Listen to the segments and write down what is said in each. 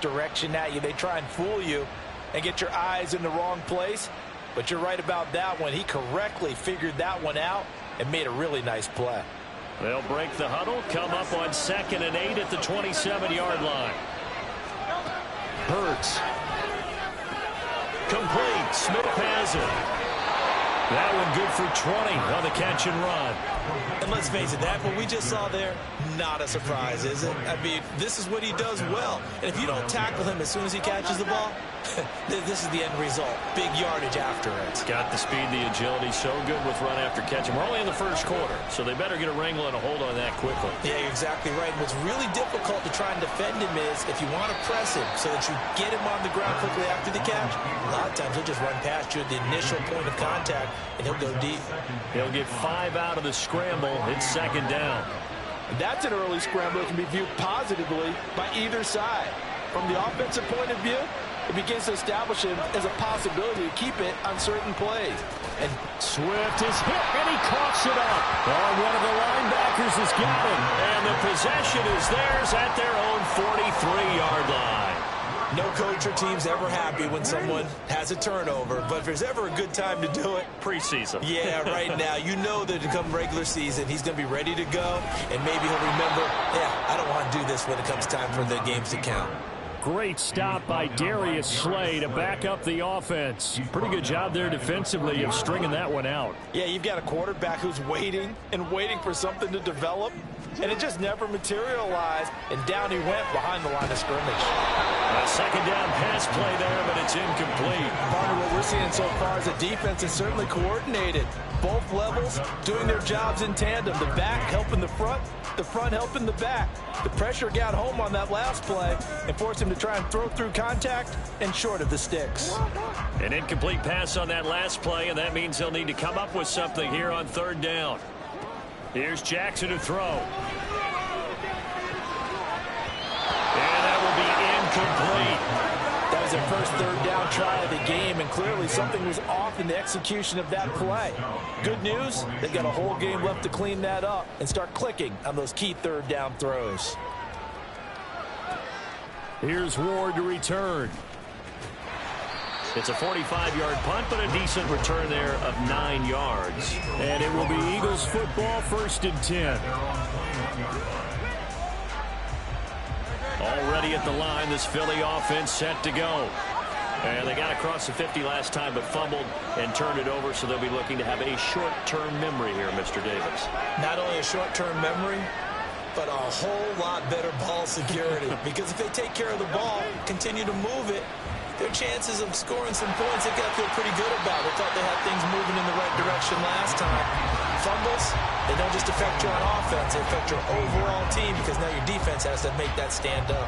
misdirection at you. They try and fool you and get your eyes in the wrong place. But you're right about that one. He correctly figured that one out and made a really nice play. They'll break the huddle, come up on 2nd and 8 at the 27-yard line. Hurts. Complete. Smith has it. That one good for 20 on the catch and run. And let's face it, that what we just saw there, not a surprise, is it? I mean, this is what he does well. And if you don't tackle him as soon as he catches the ball, this is the end result. Big yardage after it. It's got the speed, the agility, so good with run after catch. And we're only in the first quarter, so they better get a wrangle and a hold on that quickly. Yeah, you're exactly right. And what's really difficult to try and defend him is if you want to press him so that you get him on the ground quickly after the catch, a lot of times he'll just run past you at the initial point of contact, and he'll go deep. He'll get 5 out of the scramble. It's 2nd down. That's an early scramble that can be viewed positively by either side. From the offensive point of view, it begins to establish him as a possibility to keep it on certain plays. And Swift is hit, and he coughs it up. Oh, one of the linebackers has got him. And the possession is theirs at their own 43-yard line. No coach or team's ever happy when someone has a turnover, but if there's ever a good time to do it, preseason. Yeah, right now. You know that come regular season, he's going to be ready to go, and maybe he'll remember, yeah, I don't want to do this when it comes time for the games to count. Great stop by Darius Slay to back up the offense. Pretty good job there defensively of stringing that one out. Yeah, you've got a quarterback who's waiting and waiting for something to develop, and it just never materialized, and down he went behind the line of scrimmage. A 2nd down pass play there, but it's incomplete. Partner, what we're seeing so far is the defense is certainly coordinated. Both levels doing their jobs in tandem. The back helping the front helping the back. The pressure got home on that last play and forced him to try and throw through contact and short of the sticks. An incomplete pass on that last play, and that means they'll need to come up with something here on 3rd down. Here's Jackson to throw. And that will be incomplete. That was their first 3rd down try of the game, and clearly something was off in the execution of that play. Good news, they've got a whole game left to clean that up and start clicking on those key 3rd down throws. Here's Ward to return. It's a 45-yard punt, but a decent return there of 9 yards. And it will be Eagles football, 1st and 10. Already at the line, this Philly offense set to go. And they got across the 50 last time, but fumbled and turned it over, so they'll be looking to have a short-term memory here, Mr. Davis. Not only a short-term memory, but a whole lot better ball security. Because if they take care of the ball, continue to move it, their chances of scoring some points, they've got to feel pretty good about. They thought they had things moving in the right direction last time. Fumbles, they don't just affect you on offense, they affect your overall team because now your defense has to make that stand up.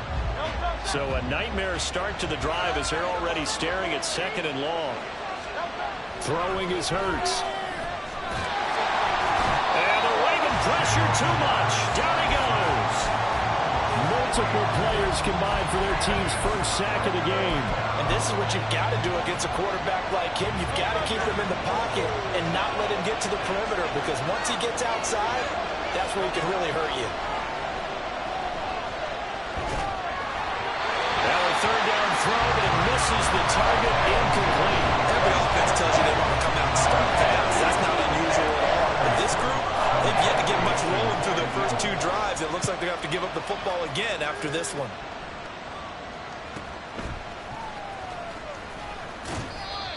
So a nightmare start to the drive as they're already staring at 2nd and long. Throwing is Hurts. And they're waving pressure too much. Down he goes. Multiple players combined for their team's first sack of the game. And this is what you've got to do against a quarterback like him. You've got to keep him in the pocket and not let him get to the perimeter, because once he gets outside, that's where he can really hurt you. Now a 3rd down throw, but it misses the target. Incomplete. Every offense tells you they want to come out and start fast. That's not unusual at all. But this group, they've yet to get much rolling through their first 2 drives. It looks like they have to give up the football again after this one.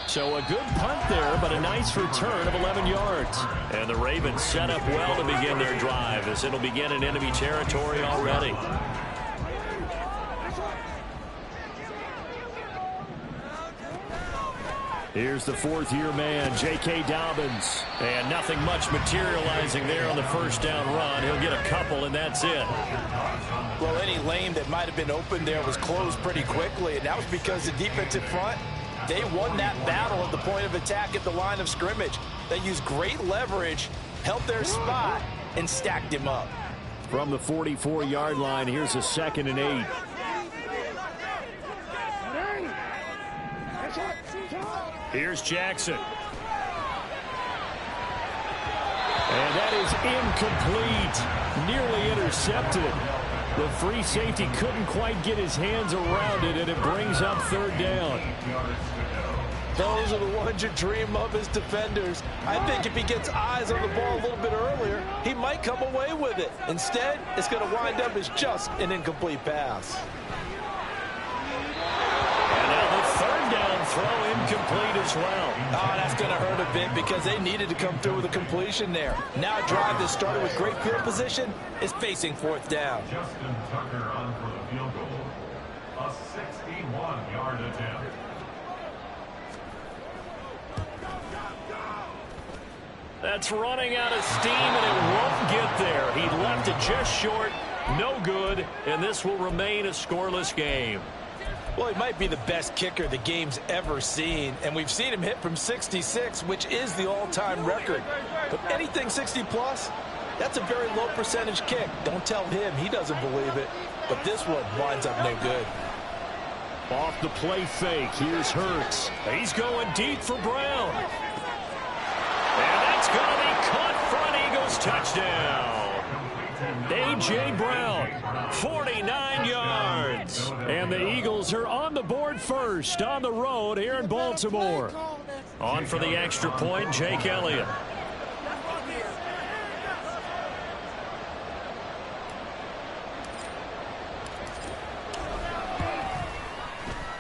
So a good punt there, but a nice return of 11 yards. And the Ravens set up well to begin their drive, as it'll begin in enemy territory already. Here's the 4th-year man, J.K. Dobbins. And nothing much materializing there on the 1st down run. He'll get a couple, and that's it. Well, any lane that might have been open there was closed pretty quickly, and that was because the defensive front, they won that battle at the point of attack at the line of scrimmage. They used great leverage, held their spot, and stacked him up. From the 44-yard line, here's a 2nd and 8. Here's Jackson. And that is incomplete. Nearly intercepted. The free safety couldn't quite get his hands around it, and it brings up third down. Those are the ones you dream of as defenders. I think if he gets eyes on the ball a little bit earlier, he might come away with it. Instead, it's going to wind up as just an incomplete pass. And now the third down throw incomplete as well. Oh, that's going to hurt a bit because they needed to come through with a completion there. Now a drive that started with great field position is facing fourth down. Justin Tucker on for the field goal. A 61-yard attempt. That's running out of steam, and it won't get there. He left it just short, no good, and this will remain a scoreless game. Well, he might be the best kicker the game's ever seen, and we've seen him hit from 66, which is the all-time record. But anything 60-plus, that's a very low percentage kick. Don't tell him he doesn't believe it, but this one winds up no good. Off the play fake, here's Hurts. He's going deep for Brown. And that's going to be caught front. Eagles touchdown. A.J. Brown, 49 yards. And the Eagles are on the board first on the road here in Baltimore. On for the extra point, Jake Elliott.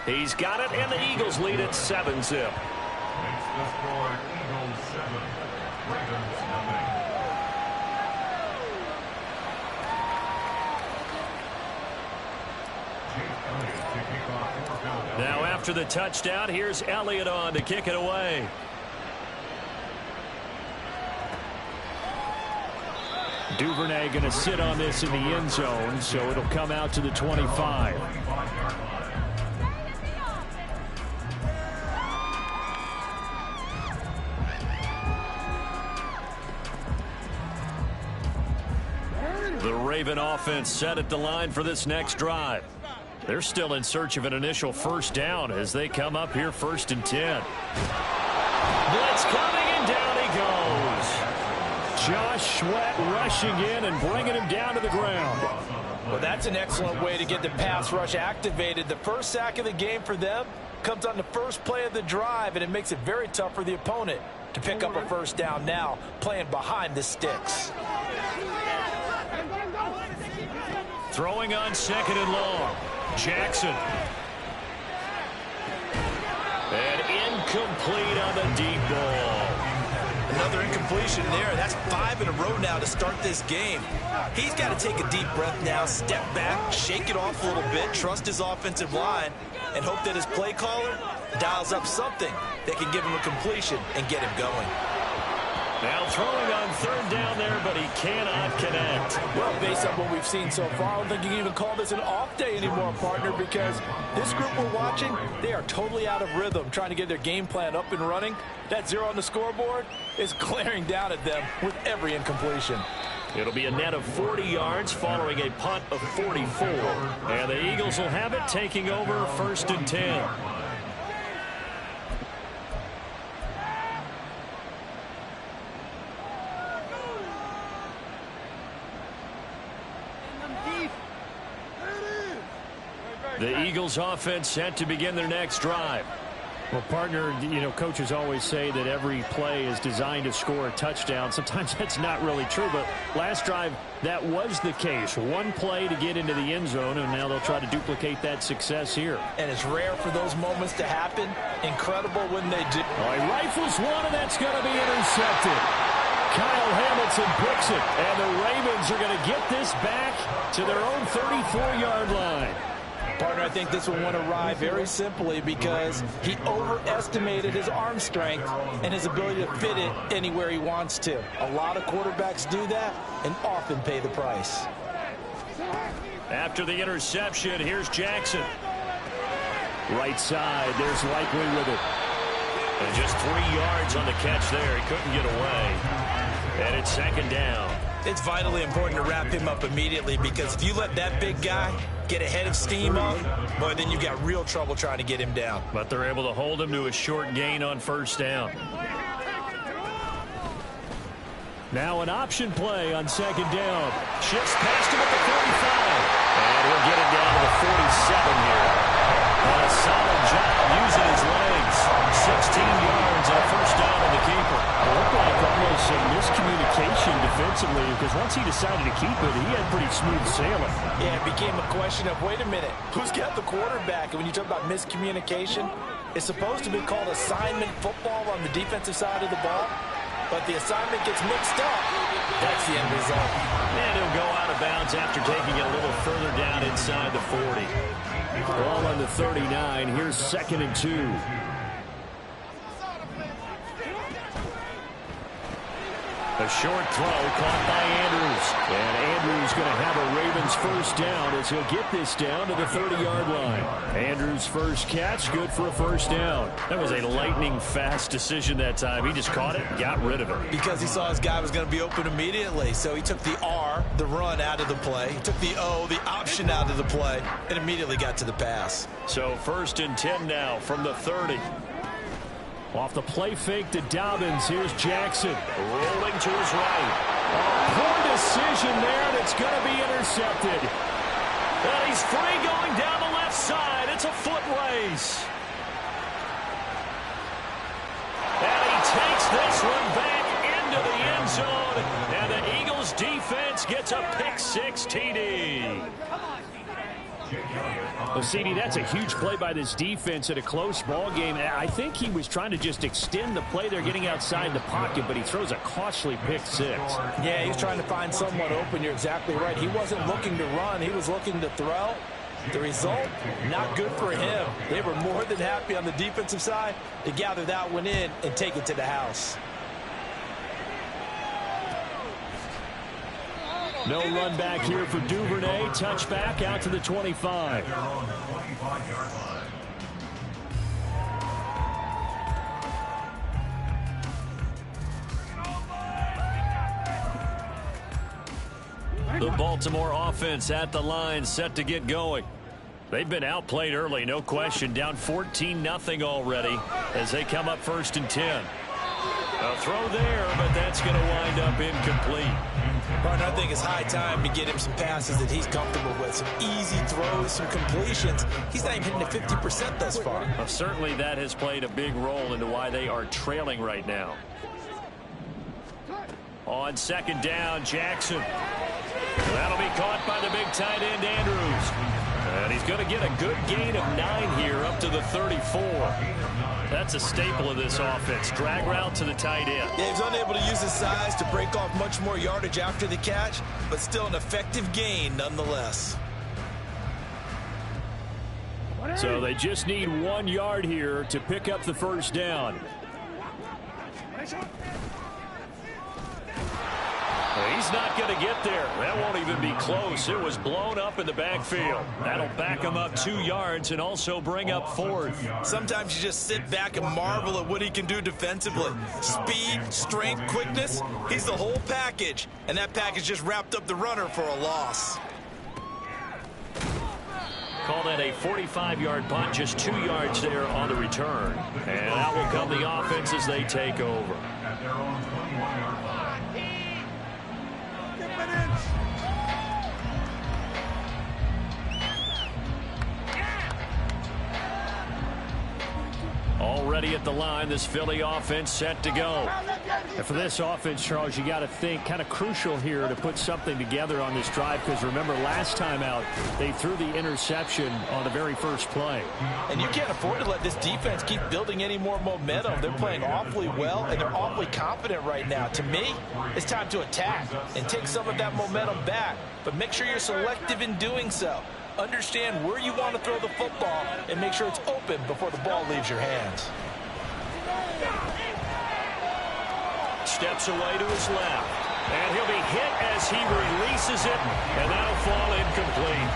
He's got it, and the Eagles lead at 7-zip. Makes the score Eagles 7, Ravens nothing. Now after the touchdown, here's Elliott on to kick it away. Duvernay going to sit on this in the end zone, so it'll come out to the 25. The Raven offense set at the line for this next drive. They're still in search of an initial first down as they come up here 1st and 10. Blitz coming, and down he goes. Josh Sweat rushing in and bringing him down to the ground. Well, that's an excellent way to get the pass rush activated. The first sack of the game for them comes on the first play of the drive, and it makes it very tough for the opponent to pick up a first down now, playing behind the sticks. Throwing on 2nd and long. Jackson. And incomplete on the deep ball. Another incompletion there. That's 5 in a row now to start this game. He's got to take a deep breath now, step back, shake it off a little bit, trust his offensive line, and hope that his play caller dials up something that can give him a completion and get him going. Now throwing on 3rd down there, but he cannot connect. Well, based on what we've seen so far, I don't think you can even call this an off day anymore, partner, because this group we're watching, they are totally out of rhythm, trying to get their game plan up and running. That 0 on the scoreboard is glaring down at them with every incompletion. It'll be a net of 40 yards following a punt of 44. And the Eagles will have it, taking over 1st and 10. The Eagles offense set to begin their next drive. Well, partner, you know, coaches always say that every play is designed to score a touchdown. Sometimes that's not really true, but last drive, that was the case. One play to get into the end zone, and now they'll try to duplicate that success here. And it's rare for those moments to happen. Incredible when they do. He rifles one, and that's going to be intercepted. Kyle Hamilton picks it, and the Ravens are going to get this back to their own 34-yard line. Partner, I think this will want to ride very simply because he overestimated his arm strength and his ability to fit it anywhere he wants to. A lot of quarterbacks do that and often pay the price. After the interception, here's Jackson. Right side, there's Likely with it. And just 3 yards on the catch there. He couldn't get away. And it's 2nd down. It's vitally important to wrap him up immediately because if you let that big guy get ahead of steam up, boy, then you've got real trouble trying to get him down. But they're able to hold him to a short gain on 1st down. Now an option play on 2nd down. Shifts past him at the 35. And he'll get it down to the 47 here. And a solid job using his legs. 16 yards and a first down on the keeper. It looked like almost some miscommunication defensively, because once he decided to keep it, he had pretty smooth sailing. Yeah, it became a question of, wait a minute, who's got the quarterback? And when you talk about miscommunication, it's supposed to be called assignment football on the defensive side of the ball, but the assignment gets mixed up. That's the end result. And he'll go out of bounds after taking it a little further down inside the 40. Ball on the 39. Here's 2nd and 2. A short throw caught by Andrews. And Andrews going to have a Ravens first down as he'll get this down to the 30-yard line. Andrews' first catch, good for a first down. That was a lightning-fast decision that time. He just caught it and got rid of it. Because he saw his guy was going to be open immediately. So he took the R, the run, out of the play. He took the O, the option, out of the play, and immediately got to the pass. So 1st and 10 now from the 30. Off the play fake to Dobbins. Here's Jackson. Rolling to his right. Poor decision there, and it's going to be intercepted. And he's free going down the left side. It's a foot race. And he takes this one back into the end zone. And the Eagles defense gets a pick-6 TD. Well, CD, that's a huge play by this defense at a close ball game. I think he was trying to just extend the play. They're getting outside the pocket, but he throws a costly pick-6. Yeah, he's trying to find someone open. You're exactly right. He wasn't looking to run. He was looking to throw. The result, not good for him. They were more than happy on the defensive side to gather that one in and take it to the house. No run back here for Duvernay. Touchback out to the 25. Their own 25-yard line. The Baltimore offense at the line, set to get going. They've been outplayed early, no question. Down 14-0 already as they come up 1st and 10. A throw there, but that's going to wind up incomplete. Partner, I think it's high time to get him some passes that he's comfortable with. Some easy throws, some completions. He's not even hitting the 50% thus far. Well, certainly that has played a big role into why they are trailing right now. On 2nd down, Jackson. That'll be caught by the big tight end, Andrews. And he's going to get a good gain of 9 here up to the 34. That's a staple of this offense. Drag route to the tight end. Yeah, he's unable to use his size to break off much more yardage after the catch, but still an effective gain nonetheless. So they just need 1 yard here to pick up the first down. He's not going to get there. That won't even be close. It was blown up in the backfield. That'll back him up 2 yards and also bring up 4th. Sometimes you just sit back and marvel at what he can do defensively. Speed, strength, quickness, he's the whole package. And that package just wrapped up the runner for a loss. Call that a 45-yard punt, just 2 yards there on the return. And out will come the offense as they take over. At their own 21-yard line. Already at the line, this Philly offense set to go. And for this offense, Charles, you got to think kind of crucial here to put something together on this drive, because remember last time out they threw the interception on the very first play. And you can't afford to let this defense keep building any more momentum. They're playing awfully well, and they're awfully confident right now. To me, it's time to attack and take some of that momentum back, but make sure you're selective in doing so. Understand where you want to throw the football and make sure it's open before the ball leaves your hands. Steps away to his left. And he'll be hit as he releases it, and that'll fall incomplete.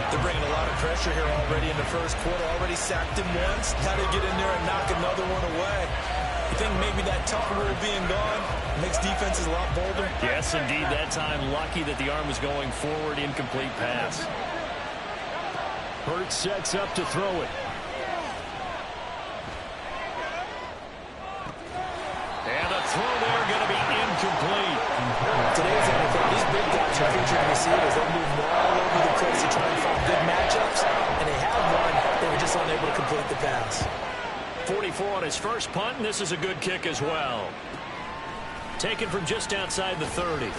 They're bringing a lot of pressure here already in the first quarter. Already sacked him once. How to get in there and knock another one away. You think maybe that tough rule being gone makes defenses a lot bolder? Yes, indeed. That time, lucky that the arm was going forward. Incomplete pass. Hurts sets up to throw it. And the throw there going to be incomplete. Today's NFL, these big guys are featured in the seat as they move all over the place to try and to complete the pass. 44 on his first punt, and this is a good kick as well. Taken from just outside the 30.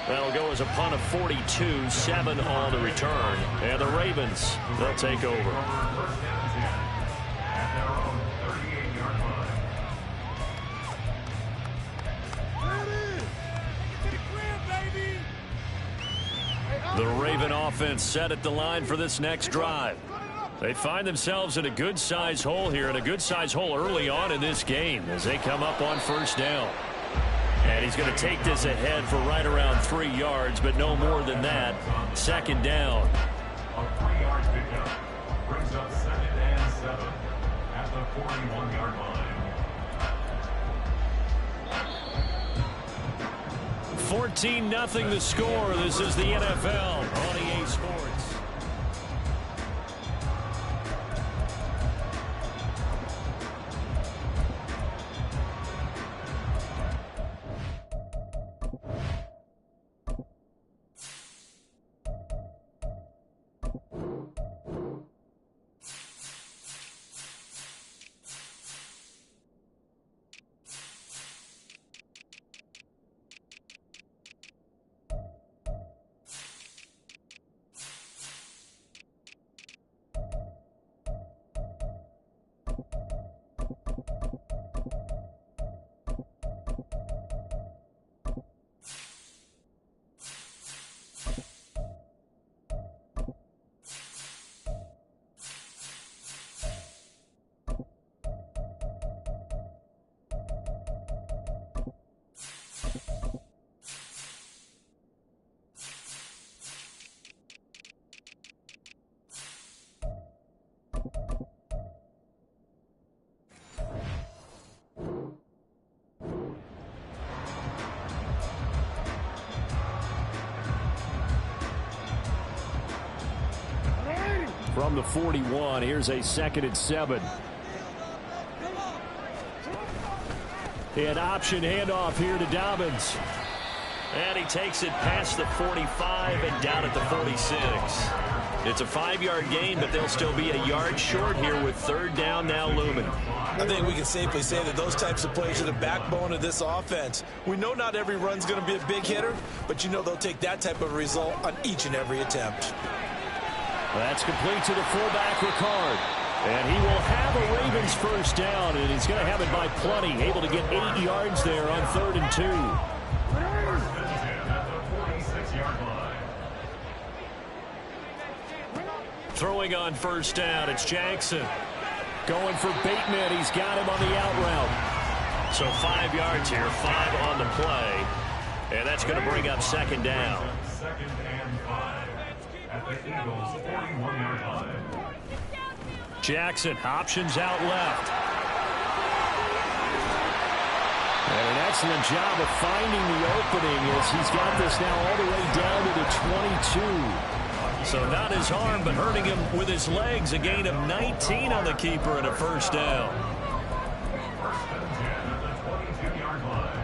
That'll go as a punt of 42, 7 on the return. And the Ravens, they'll take over. The Raven offense set at the line for this next drive. They find themselves in a good-sized hole here, and a good-sized hole early on in this game as they come up on first down. And he's going to take this ahead for right around 3 yards, but no more than that. Second down. A 3-yard pickup brings up 2nd and 7 at the 41-yard line. 14-0 the score. This is the NFL on EA Sports. From the 41, here's a 2nd and 7. An option handoff here to Dobbins. And he takes it past the 45 and down at the 46. It's a 5-yard gain, but they'll still be a yard short here with 3rd down now looming. I think we can safely say that those types of plays are the backbone of this offense. We know not every run's going to be a big hitter, but you know they'll take that type of result on each and every attempt. That's complete to the fullback, Ricard. And he will have a Ravens first down, and he's going to have it by plenty. Able to get 8 yards there on 3rd and 2. First and 10 at the 46-yard line. Throwing on first down, it's Jackson. Going for Bateman. He's got him on the out route. So 5 yards here, 5 on the play. And that's going to bring up 2nd down. 2nd and 5 at the Eagles' 41-yard line. Jackson, options out left. And an excellent job of finding the opening as he's got this now all the way down to the 22. So not his arm, but hurting him with his legs. A gain of 19 on the keeper and a first down. First and 10 at the 22-yard line.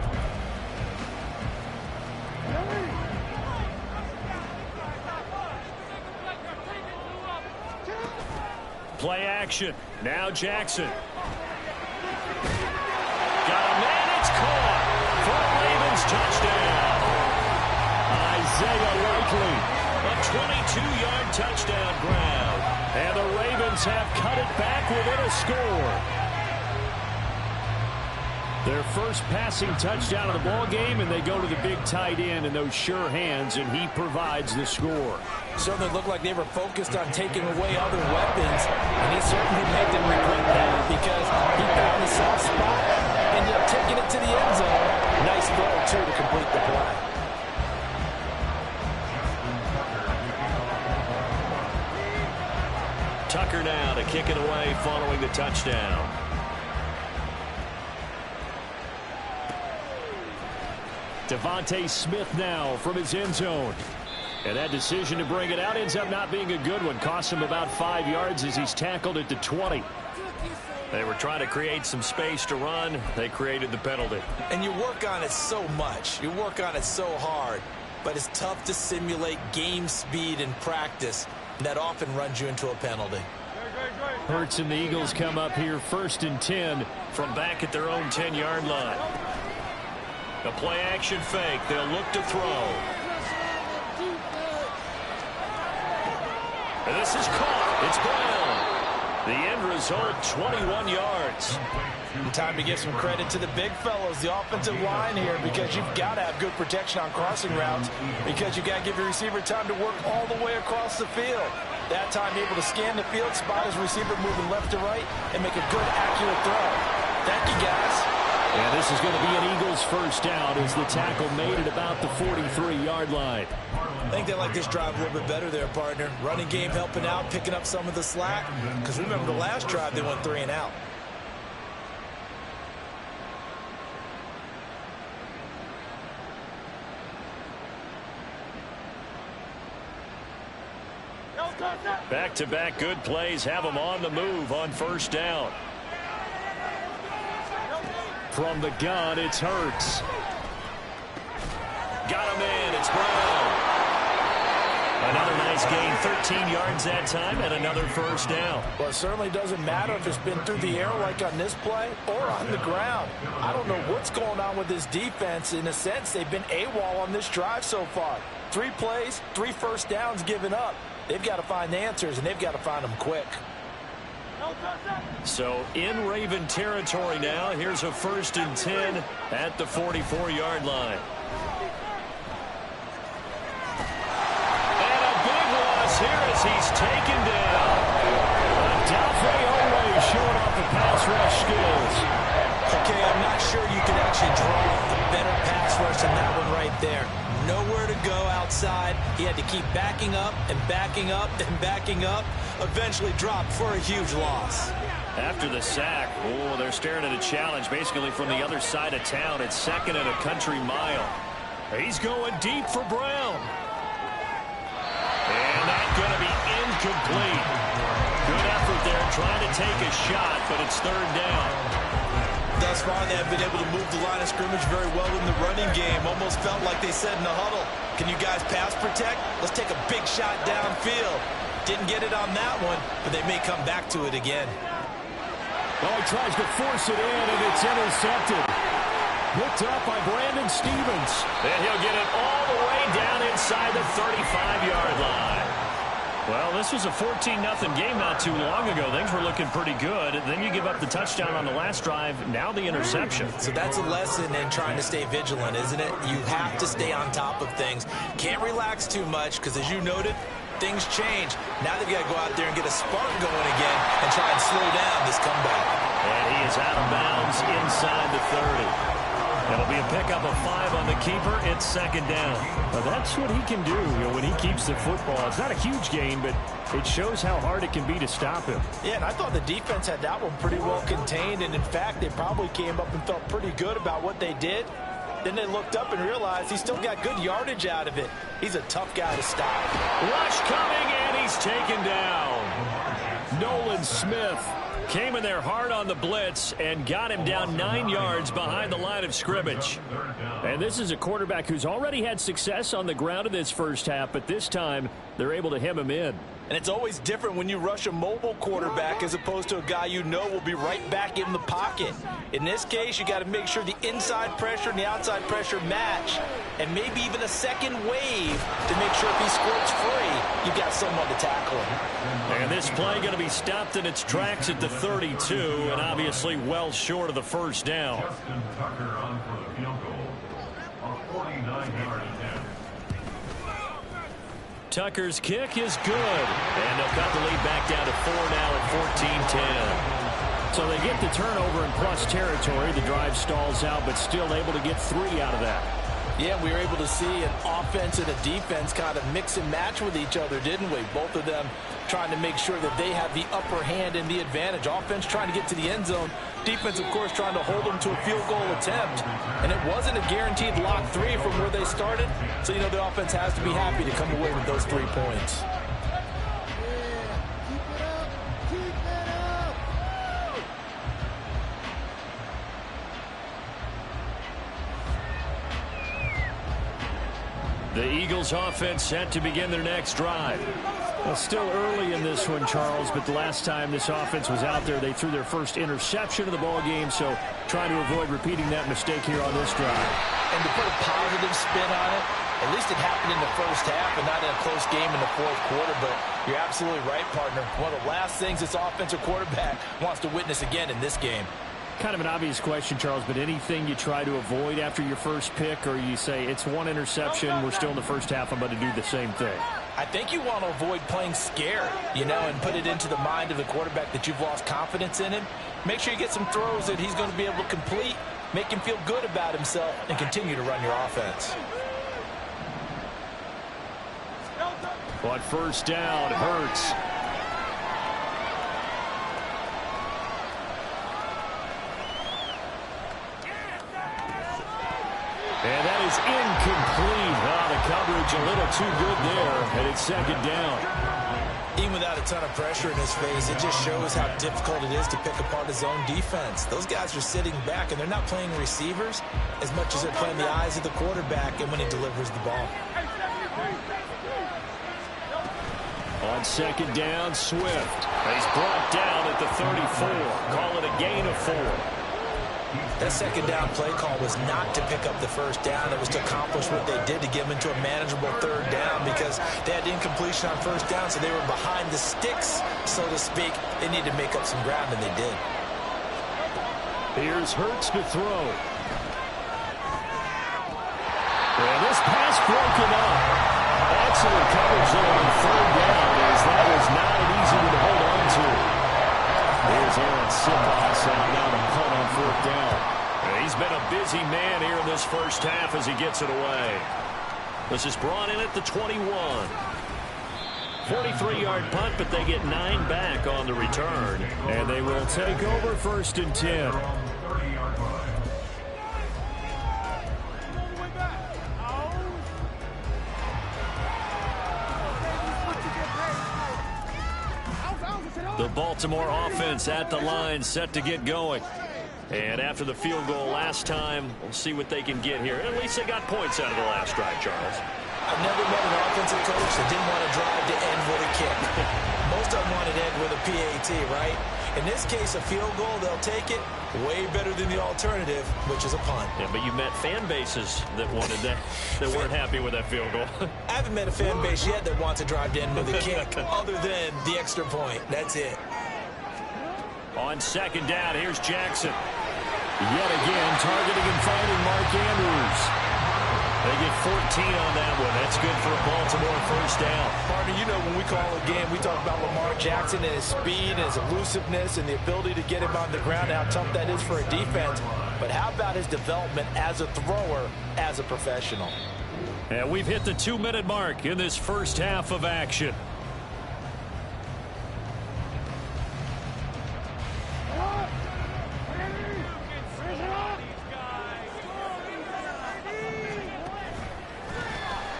Play action. Now Jackson. Got a man. It's caught for a Ravens touchdown. Isaiah Likely. A 22-yard touchdown grab. And the Ravens have cut it back within a score. Their first passing touchdown of the ball game, and they go to the big tight end in those sure hands, and he provides the score. Certainly looked like they were focused on taking away other weapons, and he certainly made them regret that because he found the soft spot, ended up taking it to the end zone. Nice throw, too, to complete the play. Tucker now to kick it away following the touchdown. Devontae Smith now from his end zone. And that decision to bring it out ends up not being a good one. Cost him about 5 yards as he's tackled at the 20. They were trying to create some space to run. They created the penalty. And you work on it so much. You work on it so hard. But it's tough to simulate game speed in practice. And that often runs you into a penalty. Hurts and the Eagles come up here 1st and 10 from back at their own 10-yard line. The play action fake. They'll look to throw. And this is caught. It's Brown. The end result, 21 yards. Time to give some credit to the big fellows, the offensive line here, because you've got to have good protection on crossing routes, because you've got to give your receiver time to work all the way across the field. That time able to scan the field, spot his receiver moving left to right, and make a good, accurate throw. Thank you, guys. And this is going to be an Eagles first down as the tackle made it about the 43-yard line. I think they like this drive a little bit better there, partner. Running game helping out, picking up some of the slack. Because remember the last drive, they went 3 and out. Back-to-back good plays have them on the move on first down. From the gun, it's Hurts. Got him in. It's Brown. Another nice gain, 13 yards that time, and another first down. Well, it certainly doesn't matter if it's been through the air like on this play or on the ground. I don't know what's going on with this defense. In a sense, they've been AWOL on this drive so far. 3 plays, 3 first downs given up. They've got to find the answers, and they've got to find them quick. So in Raven territory now, here's a 1st and 10 at the 44-yard line. And a big loss here as he's taken down. Dalfe Oweh showing off the pass rush skills. Okay, I'm not sure you can actually draw a better pass rush than that one right there. Nowhere to go outside. He had to keep backing up and backing up and backing up. Eventually dropped for a huge loss. After the sack, oh, they're staring at a challenge basically from the other side of town. It's 2nd and a country mile. He's going deep for Brown. And that's going to be incomplete. Good effort there trying to take a shot, but it's 3rd down. Thus far, they have been able to move the line of scrimmage very well in the running game. Almost felt like they said in the huddle, can you guys pass protect? Let's take a big shot downfield. Didn't get it on that one, but they may come back to it again. Oh, he tries to force it in, and it's intercepted. Picked up by Brandon Stephens. And he'll get it all the way down inside the 35-yard line. Well, this was a 14-0 game not too long ago. Things were looking pretty good. Then you give up the touchdown on the last drive. Now the interception. So that's a lesson in trying to stay vigilant, isn't it? You have to stay on top of things. Can't relax too much because, as you noted, things change. Now they've got to go out there and get a spark going again and try and slow down this comeback. And he is out of bounds inside the 30. It'll be a pickup of 5 on the keeper. It's 2nd down. Well, that's what he can do, when he keeps the football. It's not a huge gain, but it shows how hard it can be to stop him. Yeah, and I thought the defense had that one pretty well contained, and in fact, they probably came up and felt pretty good about what they did. Then they looked up and realized he still got good yardage out of it. He's a tough guy to stop. Rush coming, and he's taken down. Nolan Smith came in there hard on the blitz and got him down 9 yards behind the line of scrimmage. And this is a quarterback who's already had success on the ground in this first half, but this time they're able to hem him in. And it's always different when you rush a mobile quarterback as opposed to a guy you know will be right back in the pocket. In this case, you got to make sure the inside pressure and the outside pressure match, and maybe even a second wave to make sure if he squirts free, you got someone to tackle him. And this play going to be stopped in its tracks at the 32, and obviously well short of the first down. Justin Tucker on for the field goal. A 49-yard attempt. Tucker's kick is good. And they'll cut the lead back down to 4 now at 14-10. So they get the turnover in plus territory. The drive stalls out, but still able to get 3 out of that. Yeah, we were able to see an offense and a defense kind of mix and match with each other, didn't we? Both of them trying to make sure that they have the upper hand and the advantage. Offense trying to get to the end zone. Defense, of course, trying to hold them to a field goal attempt. And it wasn't a guaranteed lock 3 from where they started. So, the offense has to be happy to come away with those 3 points. The Eagles offense set to begin their next drive. Well, still early in this one, Charles, but the last time this offense was out there, they threw their first interception of the ball game, so trying to avoid repeating that mistake here on this drive. And to put a positive spin on it, at least it happened in the first half and not in a close game in the fourth quarter, but you're absolutely right, partner. One of the last things this offensive quarterback wants to witness again in this game. Kind of an obvious question, Charles, but anything you try to avoid after your first pick, or you say it's one interception, we're still in the first half, I'm going to do the same thing? I think you want to avoid playing scared, and put it into the mind of the quarterback that you've lost confidence in him. Make sure you get some throws that he's going to be able to complete, make him feel good about himself, and continue to run your offense. On first down, Hurts. And that is incomplete. The coverage a little too good there, and it's second down. Even without a ton of pressure in his face, it just shows how difficult it is to pick apart his own defense. Those guys are sitting back, and they're not playing receivers as much as they're playing the eyes of the quarterback and when he delivers the ball. On second down, Swift. He's brought down at the 34. Call it a gain of 4. That second down play call was not to pick up the first down. It was to accomplish what they did, to get them into a manageable third down, because they had incompletion on first down, so they were behind the sticks, so to speak. They needed to make up some ground, and they did. Here's Hurts to throw. And this pass broken up. Excellent coverage there on third down, as that was not an easy one to hold on to. There's Aaron Siposs out now to punt on fourth down. He's been a busy man here in this first half as he gets it away. This is brought in at the 21. 43-yard punt, but they get 9 back on the return. And they will take over first and 10. The Baltimore offense at the line, set to get going. And after the field goal last time, we'll see what they can get here. At least they got points out of the last drive, Charles. I've never met an offensive coach that didn't want to drive to end with a kick. Most of them wanted to end with a PAT, right? In this case, a field goal, they'll take it. Way better than the alternative, which is a punt. Yeah, but you met fan bases that wanted that, that weren't happy with that field goal. I haven't met a fan base yet that wants to drive to end with a kick, other than the extra point. That's it. On second down, here's Jackson. Yet again, targeting and finding Mark Andrews. They get 14 on that one. That's good for a Baltimore first down. Partner, when we call a game, we talk about Lamar Jackson and his speed and his elusiveness and the ability to get him on the ground and how tough that is for a defense. But how about his development as a thrower, as a professional? And we've hit the 2-minute mark in this first half of action.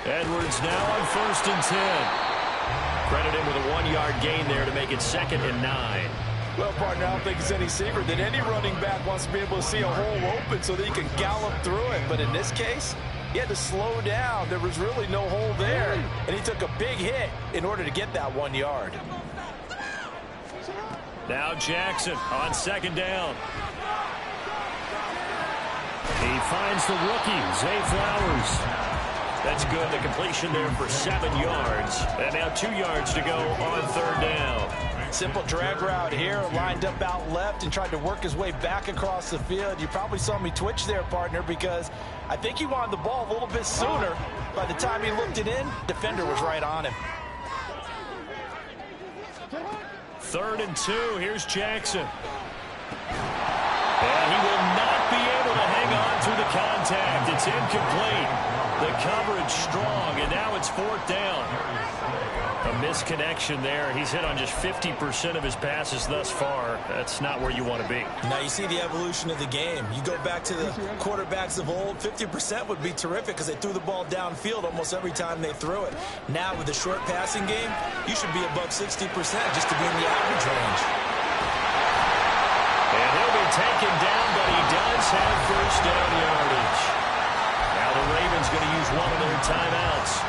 Edwards now on first and 10. Credit him with a 1-yard gain there to make it 2nd and 9. Well, partner, I don't think it's any secret that any running back wants to be able to see a hole open so that he can gallop through it. But in this case, he had to slow down. There was really no hole there, and he took a big hit in order to get that 1 yard. Now Jackson on second down. He finds the rookie, Zay Flowers. That's good. The completion there for 7 yards. And now 2 yards to go on third down. Simple drag route here, lined up out left and tried to work his way back across the field. You probably saw me twitch there, partner, because I think he wanted the ball a little bit sooner. By the time he looked it in, defender was right on him. 3rd and 2. Here's Jackson. And he will not be able to hang on through the contact. It's incomplete. The coverage strong, and now it's 4th down. A misconnection there. He's hit on just 50% of his passes thus far. That's not where you want to be. Now you see the evolution of the game. You go back to the quarterbacks of old, 50% would be terrific because they threw the ball downfield almost every time they threw it. Now with the short passing game, you should be above 60% just to be in the average range. And he'll be taken down, but he does have first down yardage. Now the Ravens going to use one of their timeouts.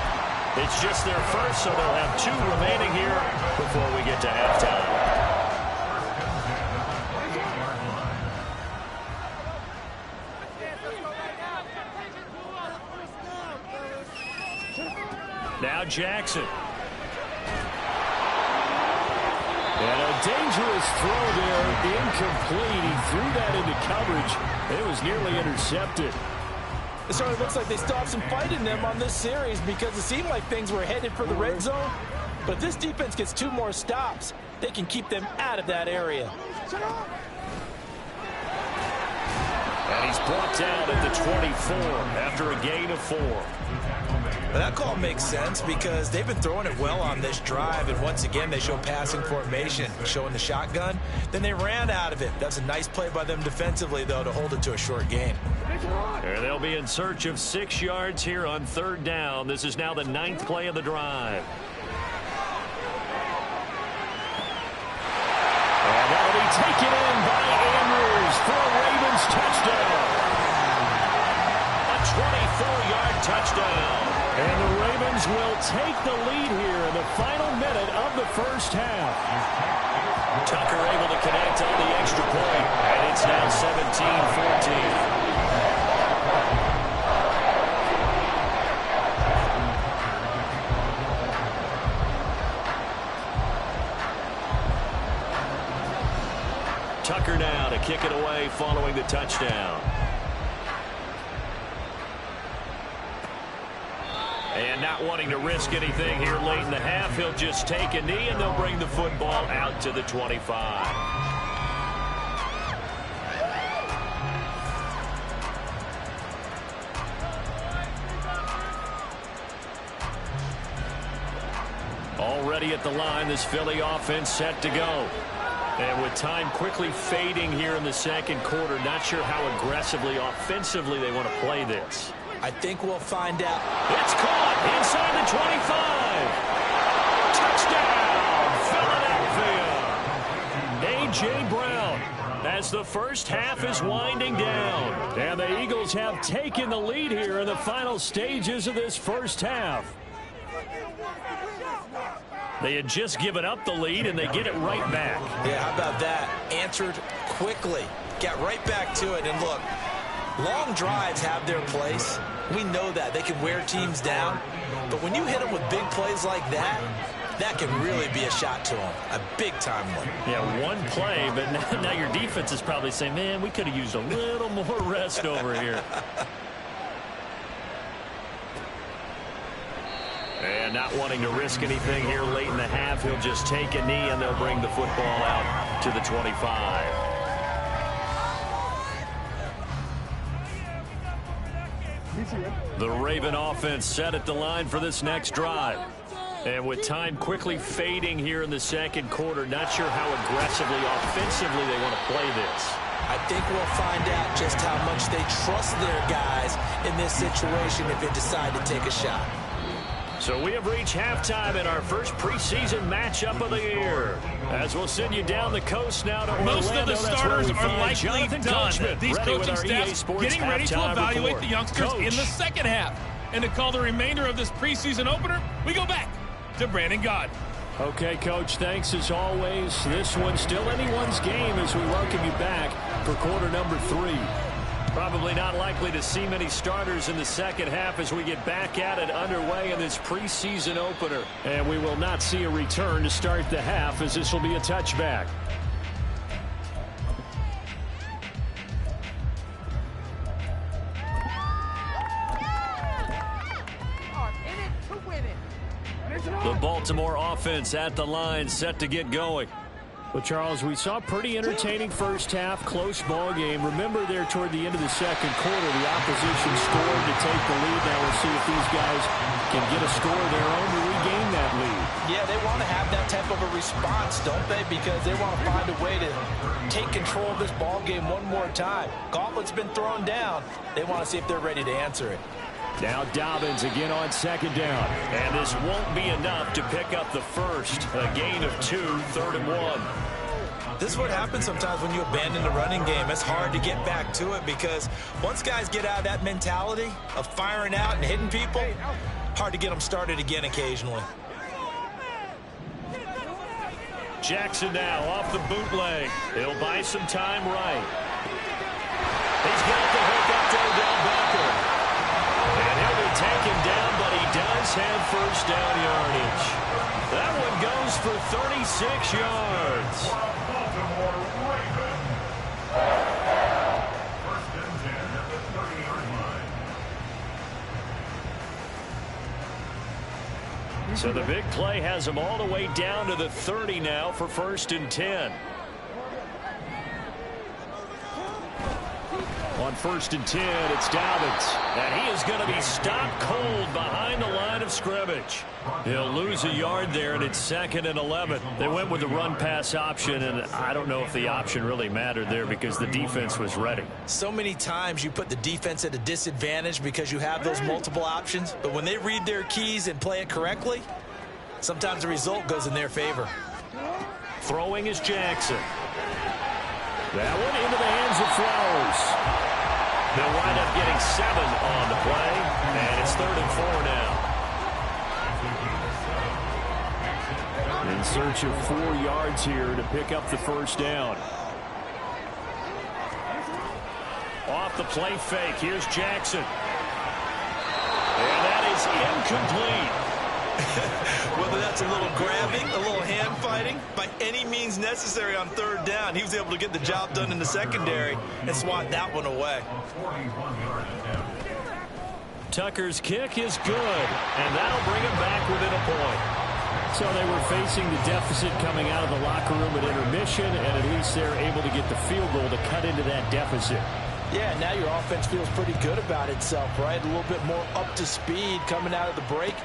It's just their first, so they'll have 2 remaining here before we get to halftime. Now Jackson. And a dangerous throw there, incomplete. He threw that into coverage, and it was nearly intercepted. It certainly looks like they still have some fight in them on this series because it seemed like things were headed for the red zone. But if this defense gets 2 more stops, they can keep them out of that area. And he's brought down at the 24 after a gain of 4. Well, that call makes sense because they've been throwing it well on this drive, and once again they show passing formation, showing the shotgun. Then they ran out of it. That's a nice play by them defensively, though, to hold it to a short gain. And they'll be in search of 6 yards here on 3rd down. This is now the 9th play of the drive. And that'll be taken in by Andrews for a Ravens touchdown. A 24-yard touchdown. And the Ravens will take the lead here in the final minute of the first half. Tucker able to connect on the extra point, and it's now 17-14. Tucker now to kick it away following the touchdown. And not wanting to risk anything here late in the half, he'll just take a knee and they'll bring the football out to the 25. Already at the line, this Philly offense set to go. And with time quickly fading here in the second quarter, not sure how aggressively, offensively they want to play this. I think we'll find out. It's caught inside the 25. Touchdown, Philadelphia. A.J. Brown as the first half is winding down. And the Eagles have taken the lead here in the final stages of this first half. They had just given up the lead, and they get it right back. Yeah, how about that? Answered quickly. Got right back to it. And look, long drives have their place. We know that. They can wear teams down. But when you hit them with big plays like that, that can really be a shot to them. A big-time one. Yeah, one play, but now your defense is probably saying, man, we could have used a little more rest over here. And not wanting to risk anything here late in the half, he'll just take a knee and they'll bring the football out to the 25. The Raven offense set at the line for this next drive. And with time quickly fading here in the second quarter, not sure how aggressively, offensively they want to play this. I think we'll find out just how much they trust their guys in this situation if they decide to take a shot. So we have reached halftime in our first preseason matchup of the year. As we'll send you down the coast now to Orlando. Most of the starters are likely done. These coaching staffs getting ready to evaluate the youngsters in the second half. And to call the remainder of this preseason opener, we go back to Brandon Gaudin. Okay, Coach, thanks as always. This one's still anyone's game as we welcome you back for quarter number 3. Probably not likely to see many starters in the second half as we get back at it underway in this preseason opener. And we will not see a return to start the half as this will be a touchback. The Baltimore offense at the line set to get going. Well, Charles, we saw a pretty entertaining first half, close ball game. Remember there toward the end of the second quarter, the opposition scored to take the lead. Now we'll see if these guys can get a score of their own to regain that lead. Yeah, they want to have that type of a response, don't they? Because they want to find a way to take control of this ball game one more time. Gauntlet's been thrown down. They want to see if they're ready to answer it. Now Dobbins again on second down. And this won't be enough to pick up the first. A gain of 2, 3rd and 1. This is what happens sometimes when you abandon the running game. It's hard to get back to it because once guys get out of that mentality of firing out and hitting people, hard to get them started again occasionally. Jackson now off the bootleg. He'll buy some time right. He's got the hook up to Odell Beckham. And he'll be taken down, but he does have first down yardage. That one goes for 36 yards. Baltimore Ravens. First and 10 at the 30-yard line. So the big play has him all the way down to the 30 now for first and 10. On first and 10, it's Dobbins. And he is going to be stopped cold behind the line of scrimmage. He'll lose a yard there, and it's 2nd and 11. They went with the run-pass option, and I don't know if the option really mattered there because the defense was ready. So many times you put the defense at a disadvantage because you have those multiple options. But when they read their keys and play it correctly, sometimes the result goes in their favor. Throwing is Jackson. That one into the hands of Flowers. They'll wind up getting 7 on the play, and it's 3rd and 4 now. In search of 4 yards here to pick up the first down. Off the play fake, here's Jackson. And that is incomplete. Whether that's a little grabbing, a little hand fighting, by any means necessary on 3rd down, he was able to get the job done in the secondary and swat that one away. Tucker's kick is good, and that'll bring him back within a point. So they were facing the deficit coming out of the locker room at intermission, and at least they're able to get the field goal to cut into that deficit. Yeah, now your offense feels pretty good about itself, right? A little bit more up to speed coming out of the break.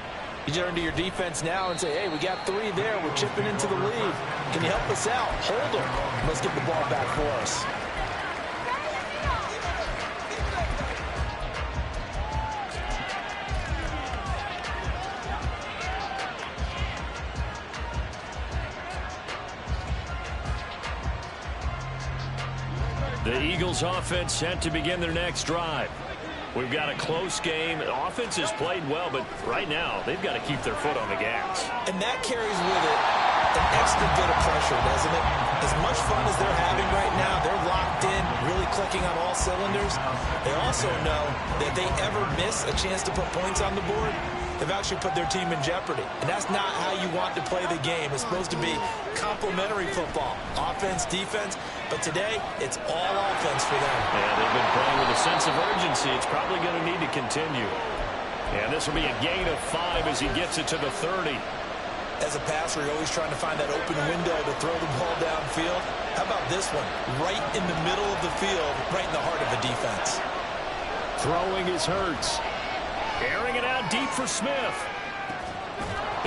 You turn to your defense now and say, hey, we got 3 there. We're chipping into the lead. Can you help us out? Hold them. Let's get the ball back for us. The Eagles offense set to begin their next drive. We've got a close game. The offense has played well, but right now they've got to keep their foot on the gas. And that carries with it an extra bit of pressure, doesn't it? As much fun as they're having right now, they're locked in, really clicking on all cylinders. They also know that if they ever miss a chance to put points on the board, they've actually put their team in jeopardy. And that's not how you want to play the game. It's supposed to be complementary football, offense, defense. But today, it's all offense for them. Yeah, they've been playing with a sense of urgency. It's probably going to need to continue. And this will be a gain of 5 as he gets it to the 30. As a passer, you're always trying to find that open window to throw the ball downfield. How about this one? Right in the middle of the field, right in the heart of the defense. Throwing is Hurts. Airing it out deep for Smith.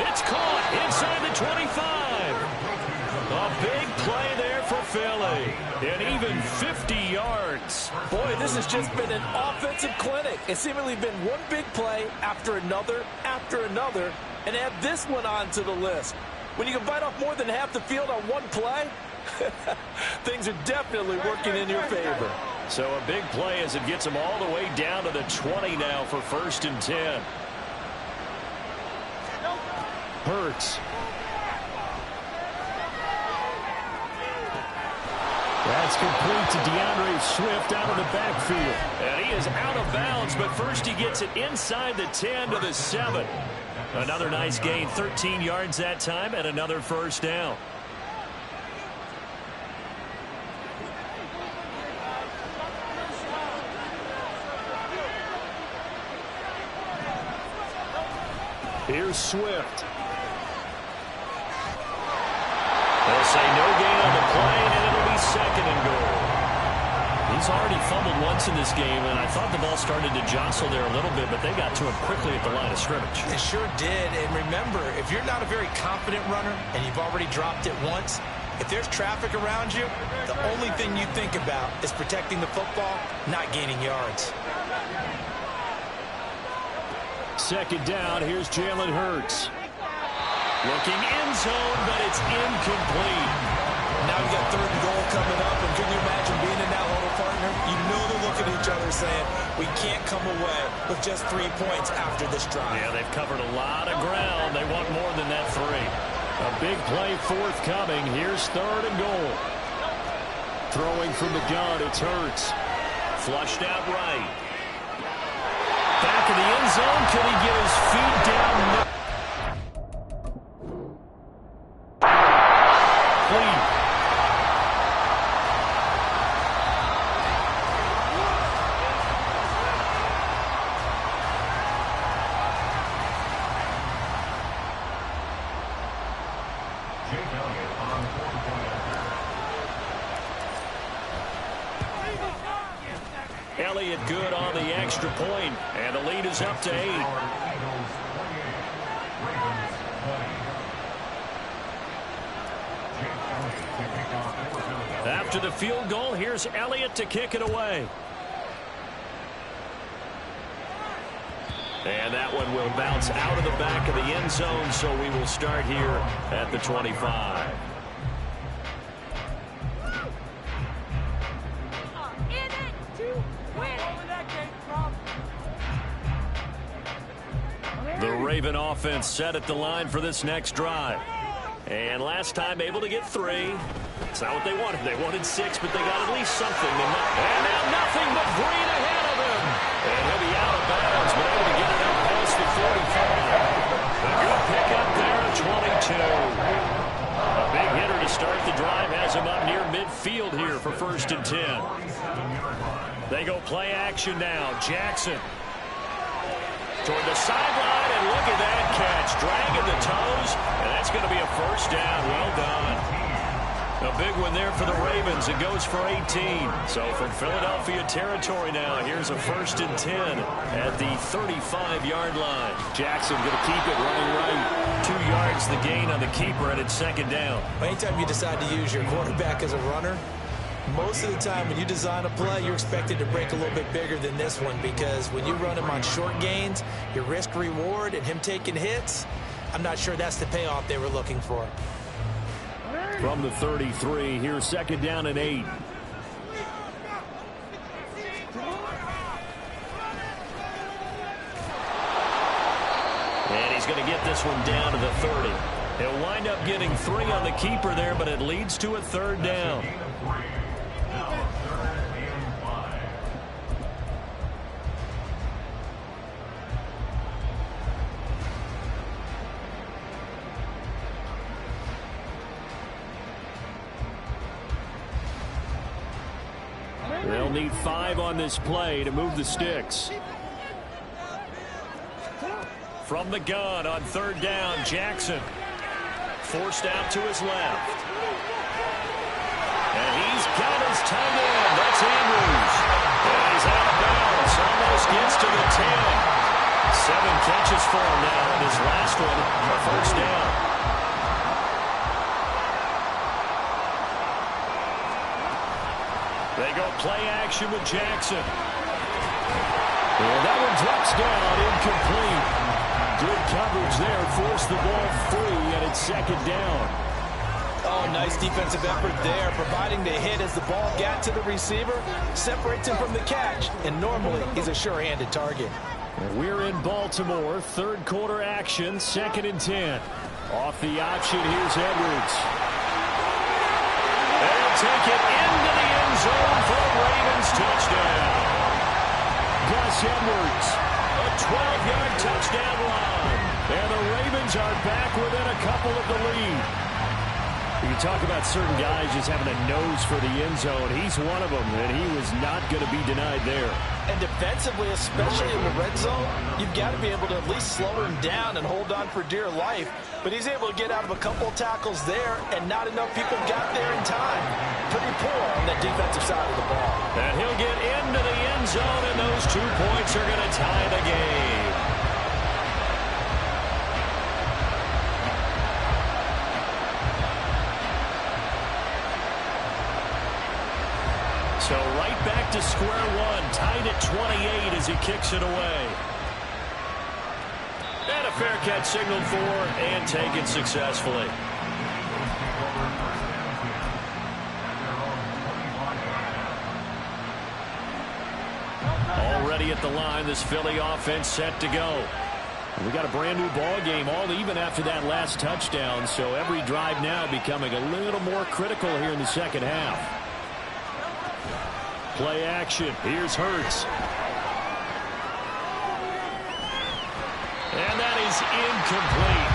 It's caught inside the 25. A big play there for Philly. And even 50 yards. Boy, this has just been an offensive clinic. It's seemingly been one big play after another, and add this one onto the list. When you can bite off more than half the field on one play, things are definitely working in your favor. So a big play as it gets them all the way down to the 20 now for first and 10. Hurts. That's complete to DeAndre Swift out of the backfield. And he is out of bounds, but first he gets it inside the 10 to the 7. Another nice gain, 13 yards that time, and another first down. Here's Swift. They'll say no gain on the play, and it'll be 2nd and goal. He's already fumbled once in this game, and I thought the ball started to jostle there a little bit, but they got to him quickly at the line of scrimmage. It sure did, and remember, if you're not a very confident runner and you've already dropped it once, if there's traffic around you, the only thing you think about is protecting the football, not gaining yards. 2nd down, here's Jalen Hurts. Looking end zone, but it's incomplete. Now we got 3rd and goal coming up, and can you imagine being in that huddle, partner? You know they're looking at each other saying, We can't come away with just 3 points after this drive. Yeah, they've covered a lot of ground. They want more than that 3. A big play forthcoming. Here's 3rd and goal. Throwing from the gun, it's Hurts. Flushed out right. Back of the end zone. Can he get his feet down? Clean. Elliott good on the extra point, and the lead is up to 8. After the field goal, here's Elliott to kick it away. And that one will bounce out of the back of the end zone, so we will start here at the 25. The Raven offense set at the line for this next drive. And last time able to get 3. It's not what they wanted. They wanted 6, but they got at least something. And now nothing but green ahead of him. And he'll be out of bounds, but able to get it up past the 45. A good pickup there at 22. A big hitter to start the drive has him up near midfield here for 1st and 10. They go play action now. Jackson toward the sideline, and look at that catch. Dragging the toes, and that's going to be a 1st down. Well done. A big one there for the Ravens. It goes for 18. So from Philadelphia territory now, here's a 1st and 10 at the 35-yard line. Jackson going to keep it running right. 2 yards the gain on the keeper, and it's 2nd down. Anytime you decide to use your quarterback as a runner, most of the time when you design a play, you're expected to break a little bit bigger than this one, because when you run him on short gains, your risk-reward and him taking hits, I'm not sure that's the payoff they were looking for. From the 33, here's 2nd down and 8. And he's going to get this one down to the 30. He'll wind up getting 3 on the keeper there, but it leads to a 3rd down. They'll need 5 on this play to move the sticks. From the gun on 3rd down, Jackson forced out to his left. And he's got his tight end. That's Andrews. And he's out of bounds. Almost gets to the 10. 7 catches for him now in his last one, a 1st down. They go play action with Jackson. And that one drops down, incomplete. Good coverage there, forced the ball free, and it's 2nd down. Oh, nice defensive effort there, providing the hit as the ball got to the receiver, separates him from the catch, and normally he's a sure-handed target. And we're in Baltimore, 3rd quarter action, 2nd and 10. Off the option, here's Edwards. They'll take it into the end zone for a Ravens touchdown. Gus Edwards, a 12-yard touchdown run. And the Ravens are back within a couple of the lead. You talk about certain guys just having a nose for the end zone. He's one of them, and he was not going to be denied there. And defensively, especially in the red zone, you've got to be able to at least slow him down and hold on for dear life. But he's able to get out of a couple of tackles there, and not enough people got there in time. Pretty poor on the defensive side of the ball. And he'll get into the end zone, and those 2 points are going to tie the game. So right back to square one, tied at 28 as he kicks it away. And a fair catch signaled for and taken successfully. ready at the line. This Philly offense set to go. We got a brand new ball game, all even after that last touchdown. So every drive now becoming a little more critical here in the second half. Play action. Here's Hurts. And that is incomplete.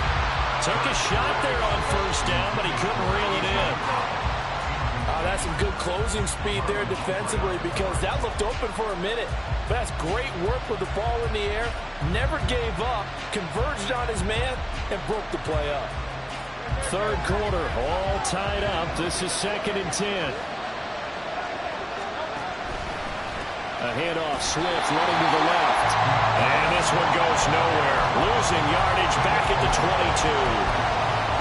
Took a shot there on first down, but he couldn't reel it in. That's some good closing speed there defensively, because that looked open for a minute. But that's great work with the ball in the air. Never gave up, converged on his man, and broke the play up. Third quarter, all tied up. This is 2nd and 10. A handoff, Swift running to the left. And this one goes nowhere. Losing yardage back at the 22.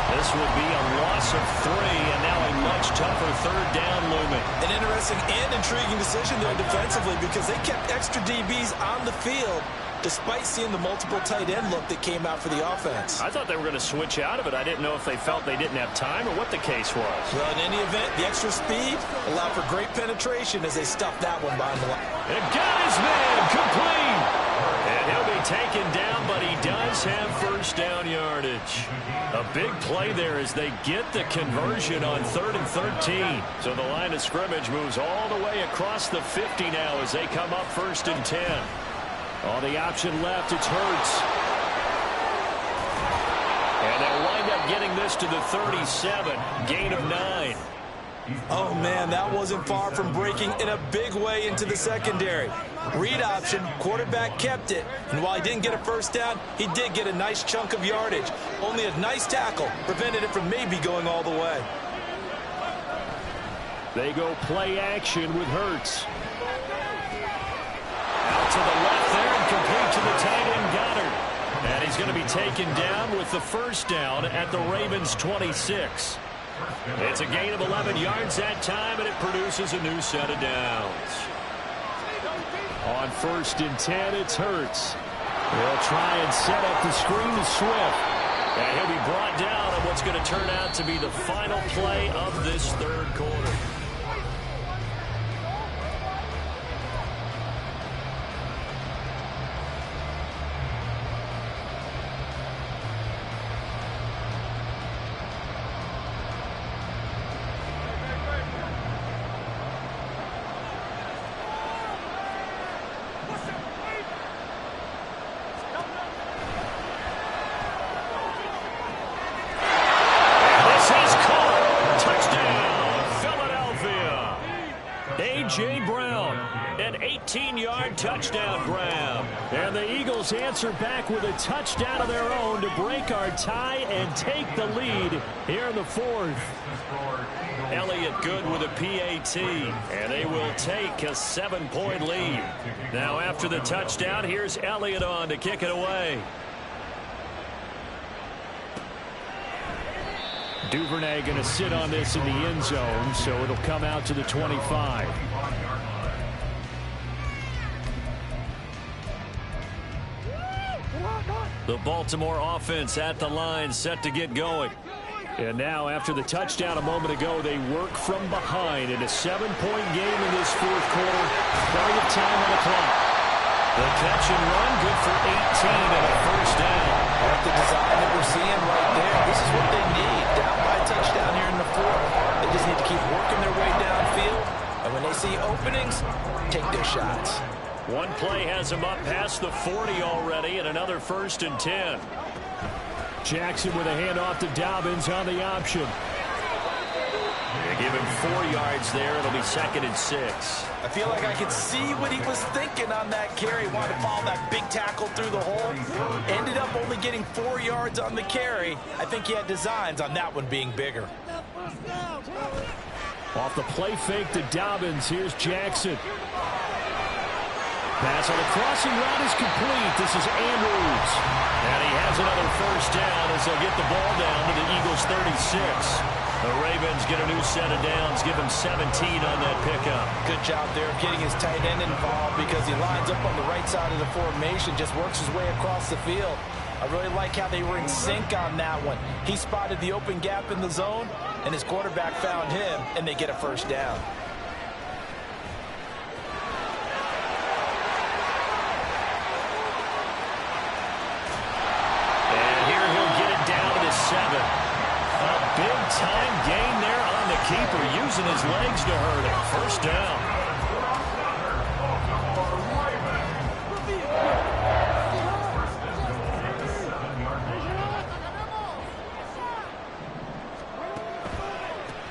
This would be a loss of 3, and now a much tougher third down looming. An interesting and intriguing decision there defensively, because they kept extra DBs on the field despite seeing the multiple tight end look that came out for the offense. I thought they were going to switch out of it. I didn't know if they felt they didn't have time or what the case was. Well, in any event, the extra speed allowed for great penetration as they stuffed that one behind the line. And got his man complete. And he'll be taken down, but he does have first down yardage. A big play there as they get the conversion on 3rd and 13. So the line of scrimmage moves all the way across the 50 now as they come up 1st and 10. On the option left, it's Hurts. And they'll wind up getting this to the 37. Gain of 9. Oh, man, that wasn't far from breaking in a big way into the secondary. Read option, quarterback kept it. And while he didn't get a first down, he did get a nice chunk of yardage. Only a nice tackle prevented it from maybe going all the way. They go play action with Hurts. Out to the left there and complete to the tight end Goddard. And he's going to be taken down with the first down at the Ravens 26. It's a gain of 11 yards that time, and it produces a new set of downs. On 1st and 10, it's Hurts. They'll try and set up the screen to Swift. And he'll be brought down on what's going to turn out to be the final play of this third quarter. Touchdown grab. And the Eagles answer back with a touchdown of their own to break our tie and take the lead here in the 4th. Elliott good with a PAT, and they will take a 7-point lead. Now after the touchdown, here's Elliott on to kick it away. Duvernay going to sit on this in the end zone, so it'll come out to the 25. The Baltimore offense at the line, set to get going. And now, after the touchdown a moment ago, they work from behind in a 7-point game in this 4th quarter. Plenty of time on the clock. The catch and run, good for 18 and a first down. I like the design that we're seeing right there. This is what they need. Down by a touchdown here in the 4th. They just need to keep working their way downfield. And when they see openings, take their shots. One play has him up past the 40 already, and another 1st and 10. Jackson with a handoff to Dobbins on the option. They give him 4 yards there. It'll be 2nd and 6. I feel like I could see what he was thinking on that carry. Wanted to follow that big tackle through the hole. Ended up only getting 4 yards on the carry. I think he had designs on that one being bigger. Off the play fake to Dobbins. Here's Jackson. Pass on the crossing route is complete. This is Andrews. And he has another first down as they'll get the ball down to the Eagles 36. The Ravens get a new set of downs, give him 17 on that pickup. Good job there of getting his tight end involved, because he lines up on the right side of the formation, just works his way across the field. I really like how they were in sync on that one. He spotted the open gap in the zone, and his quarterback found him, and they get a first down. using his legs to hurt him. First down.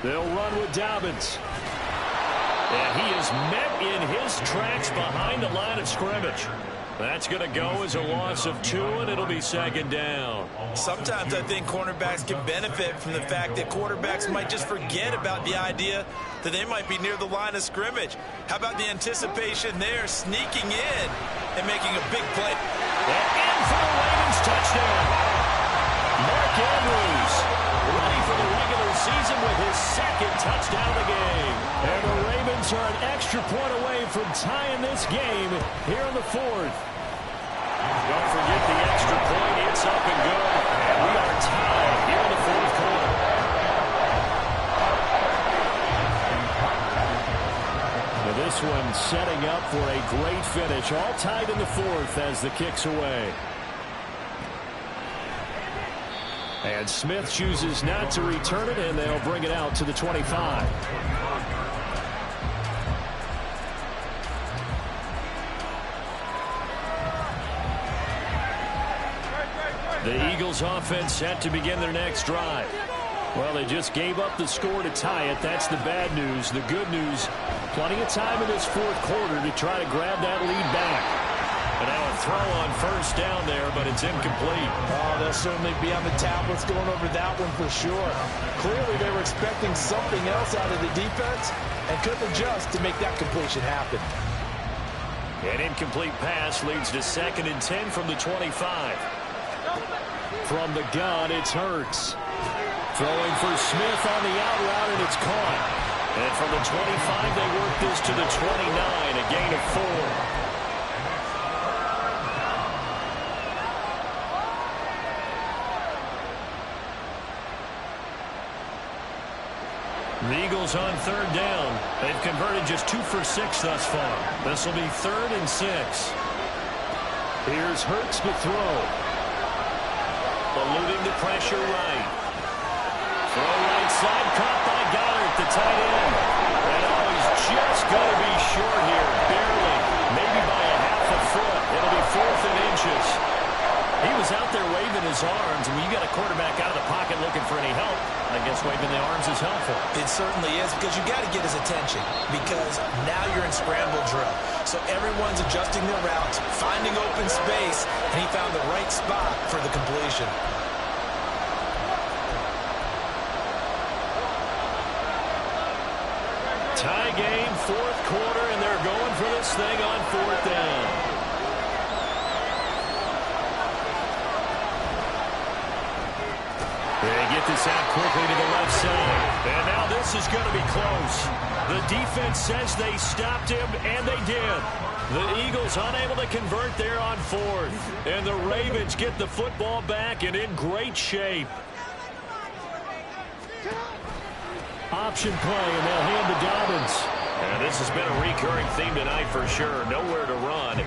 They'll run with Dobbins. And he is met in his tracks behind the line of scrimmage. That's going to go as a loss of 2, and it'll be second down. Sometimes I think cornerbacks can benefit from the fact that quarterbacks might just forget about the idea that they might be near the line of scrimmage. How about the anticipation there, sneaking in and making a big play? And in for the Ravens touchdown. Mark Andrews ready for the regular season with his second touchdown of the game. And the Ravens are an extra point away from tying this game here in the 4th. Don't forget the extra point. It's up and good. And we are tied here in the 4th quarter. Now this one setting up for a great finish. All tied in the 4th as the kick's away. And Smith chooses not to return it, and they'll bring it out to the 25. The Eagles offense set to begin their next drive. Well, they just gave up the score to tie it. That's the bad news. The good news, plenty of time in this 4th quarter to try to grab that lead back. And now a throw on first down there, but it's incomplete. Oh, they'll certainly be on the tablets going over that one for sure. Clearly they were expecting something else out of the defense and couldn't adjust to make that completion happen. An incomplete pass leads to 2nd and 10 from the 25. From the gun, it's Hurts. Throwing for Smith on the out route, and it's caught. And from the 25, they work this to the 29, a gain of 4. The Eagles on 3rd down. They've converted just 2 for 6 thus far. This will be 3rd and 6. Here's Hurts to throw. Eluding the pressure right. Throw right side, caught by Goddard, the tight end. And oh, he's just going to be short here, barely. Maybe by a half a foot. It'll be 4th and inches. He was out there waving his arms, and when you got a quarterback out of the pocket looking for any help, I guess waving the arms is helpful. It certainly is, because you got to get his attention, because now you're in scramble drill. So everyone's adjusting their routes, finding open space, and he found the right spot for the completion. Tie game, 4th quarter, and they're going for this thing on 4th down. They get this out quickly to the left side. And now this is going to be close. The defense says they stopped him, and they did. The Eagles unable to convert there on 4th. And the Ravens get the football back and in great shape. Option play, and they'll hand to Dobbins. And this has been a recurring theme tonight for sure. Nowhere to run.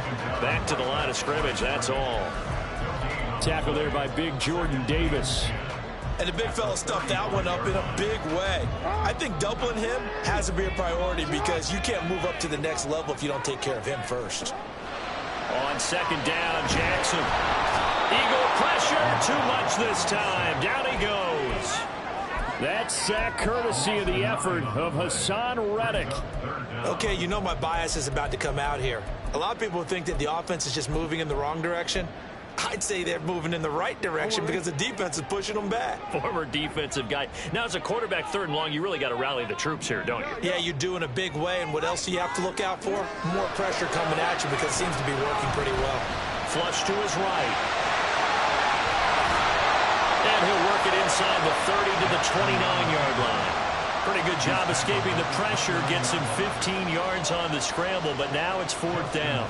Back to the line of scrimmage, that's all. Tackle there by big Jordan Davis. And the big fella stuffed that one up in a big way. I think doubling him has to be a priority because you can't move up to the next level if you don't take care of him first. On 2nd down, Jackson. Eagle pressure, too much this time. Down he goes. That sack courtesy of the effort of Hassan Reddick. Okay, you know my bias is about to come out here. A lot of people think that the offense is just moving in the wrong direction. I'd say they're moving in the right direction because the defense is pushing them back. Former defensive guy. Now, as a quarterback 3rd and long, you really got to rally the troops here, don't you? Yeah, you do in a big way. And what else do you have to look out for? More pressure coming at you because it seems to be working pretty well. Flush to his right. And he'll work it inside the 30 to the 29-yard line. Pretty good job escaping the pressure. Gets him 15 yards on the scramble, but now it's 4th down.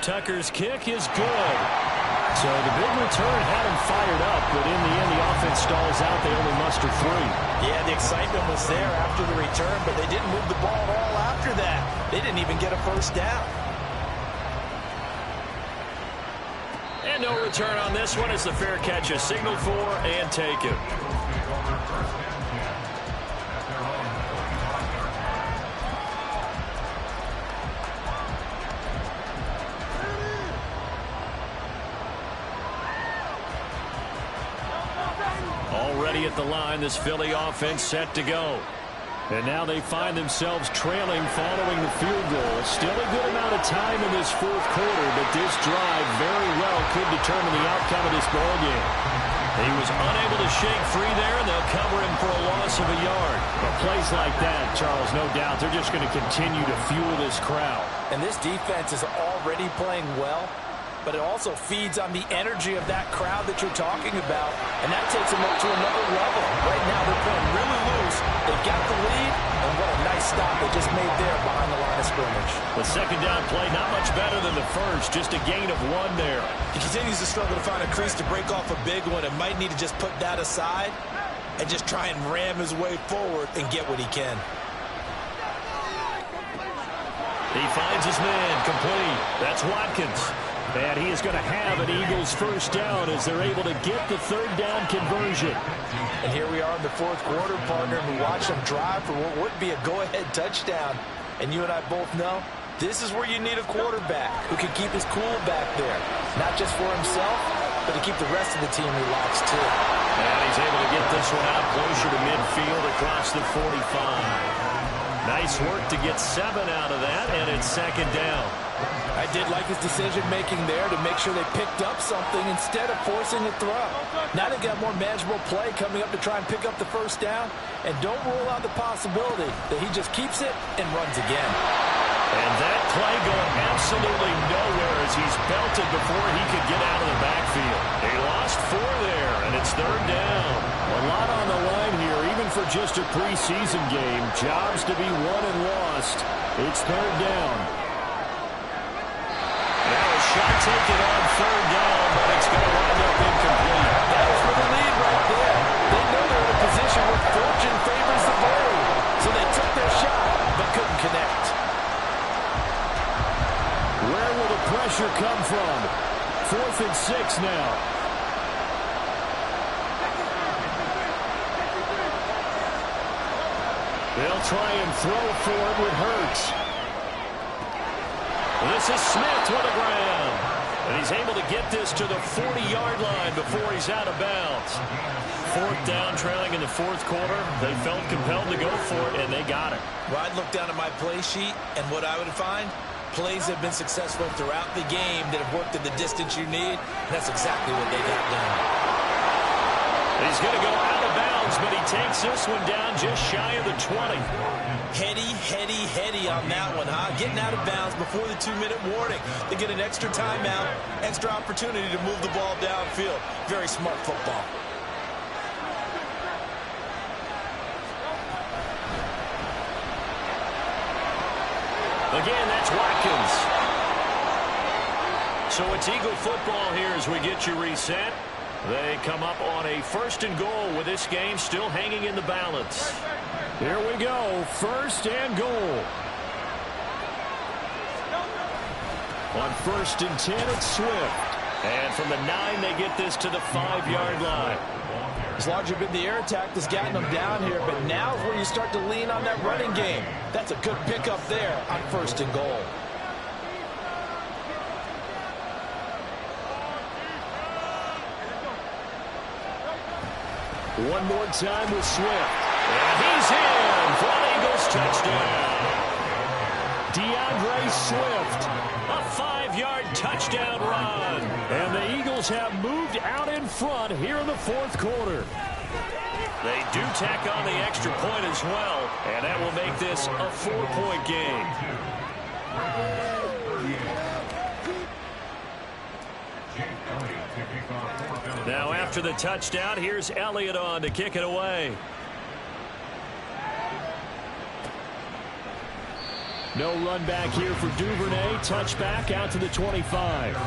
Tucker's kick is good. So the big return had him fired up, but in the end, the offense stalls out. They only muster 3. Yeah, the excitement was there after the return, but they didn't move the ball at all after that. They didn't even get a first down. And no return on this one as the fair catch is signaled for and taken. Already at the line, this Philly offense set to go. And now they find themselves trailing following the field goal. Still a good amount of time in this fourth quarter, but this drive very well could determine the outcome of this ball game. He was unable to shake free there, and they'll cover him for a loss of a yard. But plays like that, Charles, no doubt, they're just going to continue to fuel this crowd. And this defense is already playing well, but it also feeds on the energy of that crowd that you're talking about, and that takes them up to another level. Right now, they're playing really loose. They've got the lead, and what a nice stop they just made there behind the line of scrimmage. The second down play, not much better than the first, just a gain of 1 there. He continues to struggle to find a crease to break off a big one and might need to just put that aside and just try and ram his way forward and get what he can. He finds his man, complete. That's Watkins. And he is going to have an Eagles first down as they're able to get the third down conversion. And here we are in the fourth quarter, partner, and we watch them drive for what would be a go-ahead touchdown. And you and I both know this is where you need a quarterback who can keep his cool back there. Not just for himself, but to keep the rest of the team relaxed too. And he's able to get this one out closer to midfield across the 45. Nice work to get 7 out of that, and it's second down. I did like his decision-making there to make sure they picked up something instead of forcing a throw. Now they've got more manageable play coming up to try and pick up the first down, and don't rule out the possibility that he just keeps it and runs again. And that play going absolutely nowhere as he's belted before he could get out of the backfield. They lost 4 there, and it's third down. A lot on the line here, even for just a preseason game. Jobs to be won and lost. It's third down. Now a shot taken on third down, but it's going to wind up incomplete. That was for the lead right there. They know they're in a position where fortune favors the bold. So they took their shot, but couldn't connect. Where will the pressure come from? 4th and 6 now. They'll try and throw for it with Hurts. This is Smith with the ground. And he's able to get this to the 40-yard line before he's out of bounds. 4th down, trailing in the fourth quarter. They felt compelled to go for it, and they got it. Well, I'd look down at my play sheet, and what I would find, plays have been successful throughout the game that have worked at the distance you need, and that's exactly what they got done. He's going to go out of bounds, but he takes this one down just shy of the 20. Heady on that one, huh? Getting out of bounds before the 2-minute warning. They get an extra timeout, extra opportunity to move the ball downfield. Very smart football. Again, that's Watkins. So it's Eagle football here as we get you reset. They come up on a 1st and goal with this game still hanging in the balance. Here we go, 1st and goal. On 1st and 10, it's Swift. And from the 9, they get this to the 5-yard line. It's largely been the air attack that's gotten them down here, but now is where you start to lean on that running game. That's a good pickup there on 1st and goal. One more time with Swift. And he's in for an Eagles touchdown. DeAndre Swift, a 5-yard touchdown run. And the Eagles have moved out in front here in the fourth quarter. They do tack on the extra point as well, and that will make this a 4-point game. Now after the touchdown, here's Elliott on to kick it away. No run back here for Duvernay. Touchback out to the 25.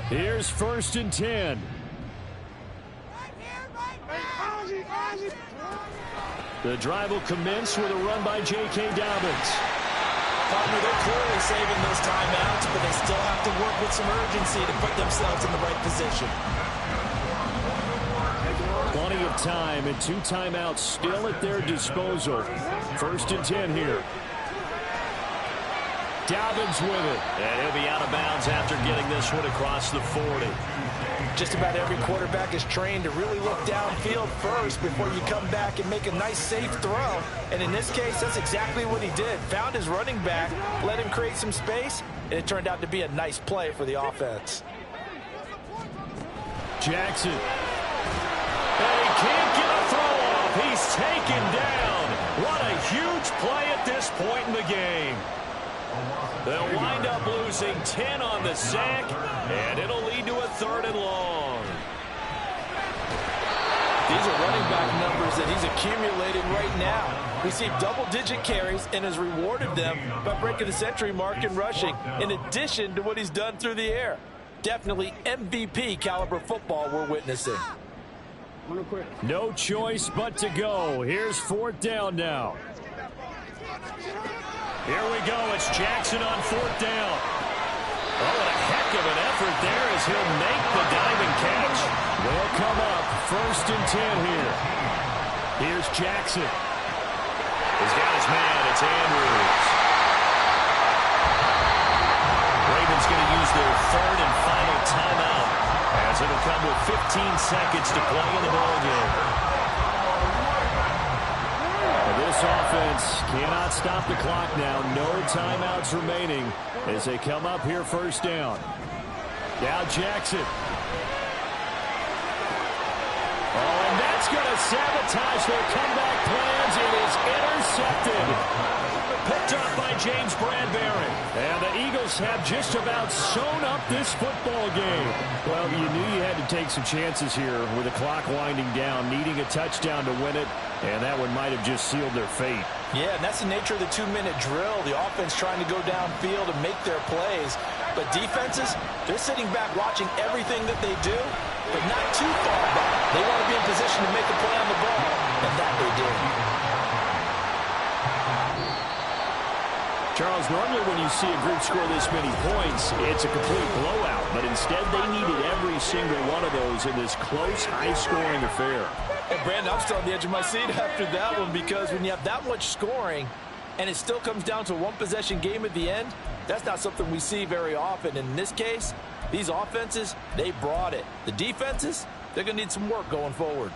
Here's 1st and 10. The drive will commence with a run by J.K. Dobbins. Partner, they're clearly saving those timeouts, but they still have to work with some urgency to put themselves in the right position. Plenty of time and 2 timeouts still at their disposal. 1st and 10 here. Dobbins with it. And he'll be out of bounds after getting this one across the 40. Just about every quarterback is trained to really look downfield first before you come back and make a nice, safe throw. And in this case, that's exactly what he did. Found his running back, let him create some space, and it turned out to be a nice play for the offense. Jackson. And he can't get a throw off. He's taken down. What a huge play at this point in the game. They'll wind up losing 10 on the sack, and it'll lead to a 3rd and long. These are running back numbers that he's accumulating right now. We see double-digit carries and has rewarded them by breaking the century mark in rushing, in addition to what he's done through the air. Definitely MVP caliber football we're witnessing. No choice but to go. Here's 4th down now. Here we go. It's Jackson on 4th down. Oh, what a heck of an effort there as he'll make the diving catch. They'll come up 1st and 10 here. Here's Jackson. He's got his man. It's Andrews. Ravens going to use their 3rd and final timeout as it'll come with 15 seconds to play in the ballgame. This offense cannot stop the clock now. No timeouts remaining as they come up here 1st down. Now Jackson. Oh, and that's going to sabotage their comeback plans. It is intercepted. Picked up by James Bradbury. And the Eagles have just about sewn up this football game. Well, you knew you had to take some chances here with the clock winding down, needing a touchdown to win it. And that one might have just sealed their fate. Yeah, and that's the nature of the 2-minute drill. The offense trying to go downfield and make their plays. But defenses, they're sitting back watching everything that they do, but not too far back. They want to be in position to make a play on the ball, and that they did. Charles, normally when you see a group score this many points, it's a complete blowout. But instead, they needed every single one of those in this close, high-scoring affair. And Brandon, I'm still on the edge of my seat after that one because when you have that much scoring and it still comes down to a one-possession game at the end, that's not something we see very often. In this case, these offenses, they brought it. The defenses, they're going to need some work going forward.